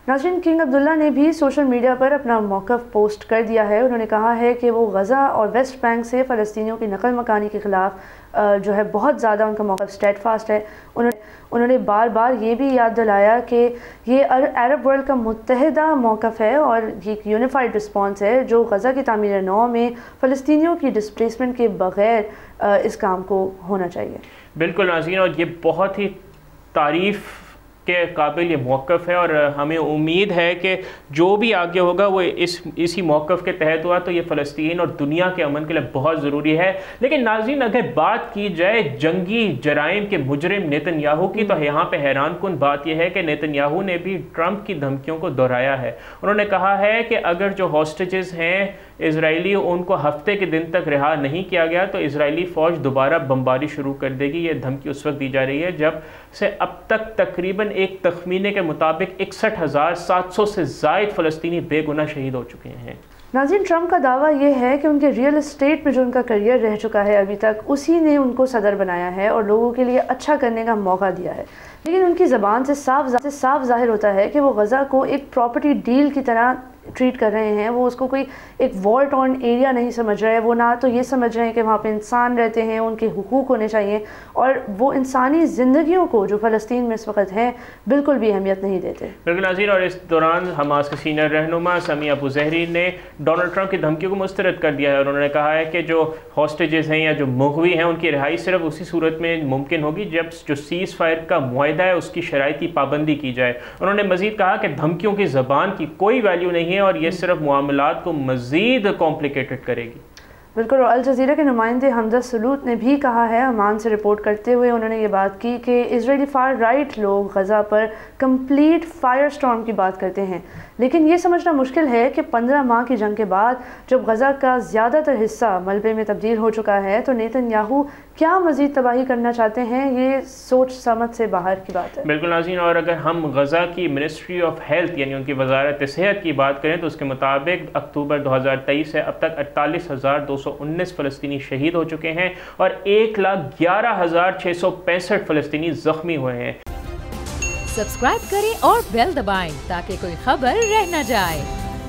नाज़रीन, किंग अब्दुल्ला ने भी सोशल मीडिया पर अपना मौक़िफ़ पोस्ट कर दिया है। उन्होंने कहा है कि वो गज़ा और वेस्ट बैंक से फ़लस्तीनियों की नकल मकानी के ख़िलाफ़ जो है बहुत ज़्यादा उनका मौक़िफ़ स्टेडफास्ट है। उन्होंने बार बार ये भी याद दिलाया कि ये अरब वर्ल्ड का मुत्तहिदा मौक़िफ़ है और ये एक यूनिफाइड रिस्पॉन्स है जो गज़ा की तामीर नौ में फ़लस्तीनियों की डिस्प्लेसमेंट के बग़ैर इस काम को होना चाहिए। बिल्कुल नाज़रीन, और ये बहुत ही तारीफ़ के काबिल ये मौक़िफ़ है और हमें उम्मीद है कि जो भी आगे होगा वो इसी मौक़िफ़ के तहत हुआ तो ये फ़लस्तीन और दुनिया के अमन के लिए बहुत ज़रूरी है। लेकिन नाज़रीन, अगर बात की जाए जंगी जराइम के मुजरिम नेतन्याहू की, तो यहाँ पे हैरान कुन बात यह है कि नेतन्याहू ने भी ट्रंप की धमकियों को दोहराया है। उन्होंने कहा है कि अगर जो हॉस्टेजेस हैं इजरायली, उनको हफ्ते के दिन तक रिहा नहीं किया गया तो इजरायली फ़ौज दोबारा बमबारी शुरू कर देगी। ये धमकी उस वक्त दी जा रही है जब से अब तक तकरीबन एक तखमीने के मुताबिक 61,700 से ज़ायद फ़लस्तीनी बेगुनाह शहीद हो चुके हैं। नाज़रीन, ट्रंप का दावा ये है कि उनके रियल एस्टेट में जो उनका करियर रह चुका है अभी तक, उसी ने उनको सदर बनाया है और लोगों के लिए अच्छा करने का मौका दिया है। लेकिन उनकी ज़बान से साफ ज़ाहिर होता है कि वो गज़ा को एक प्रॉपर्टी डील की तरह ट्रीट कर रहे हैं। वो उसको कोई एक वॉर टॉर्न एरिया नहीं समझ रहे हैं। वो ना तो ये समझ रहे हैं कि वहाँ पे इंसान रहते हैं, उनके हुकूक होने चाहिए, और वो इंसानी ज़िंदगियों को जो फ़लस्तीन में इस वक्त हैं बिल्कुल भी अहमियत नहीं देते। बिल्कुल नाज़रीन, और इस दौरान हमास के सीनियर रहनुमा समी अबू ज़हरी ने डोनाल्ड ट्रंप की धमकियों को मुस्तरद कर दिया है और उन्होंने कहा है कि जो हॉस्टेजेस हैं या जो मुग़वी हैं उनकी रिहाई सिर्फ उसी सूरत में मुमकिन होगी जब जो सीज़ फायर का मुआहदा है उसकी शराइती पाबंदी की जाए। उन्होंने मज़ीद कहा कि धमकियों की ज़बान की कोई वैल्यू नहीं है और ये सिर्फ मामलात को मज़ीद कॉम्प्लिकेटेड करेगी। बिल्कुल, और अल जज़ीरा के नुमाइंदे हमजा सलूत ने भी कहा है, अमान से रिपोर्ट करते हुए उन्होंने ये बात की कि इजरायली फार राइट लोग गज़ा पर कंप्लीट फायर स्टॉर्म की बात करते हैं, लेकिन ये समझना मुश्किल है कि 15 माह की जंग के बाद जब गज़ा का ज़्यादातर हिस्सा मलबे में तब्दील हो चुका है तो नेतन्याहू क्या मज़ीद तबाही करना चाहते हैं, ये सोच समझ से बाहर की बात है। बिल्कुल नाज़रीन, और अगर हम गज़ा की मिनिस्ट्री ऑफ हेल्थ यानी उनकी वजारत सेहत की बात करें तो उसके मुताबिक अक्टूबर 2023 से अब तक 48,219 फ़लस्तीनी शहीद हो चुके हैं और 1,11,665 फ़लस्तीनी ज़ख्मी हुए हैं। सब्सक्राइब करें और बेल दबाएं ताकि कोई खबर रह न जाए।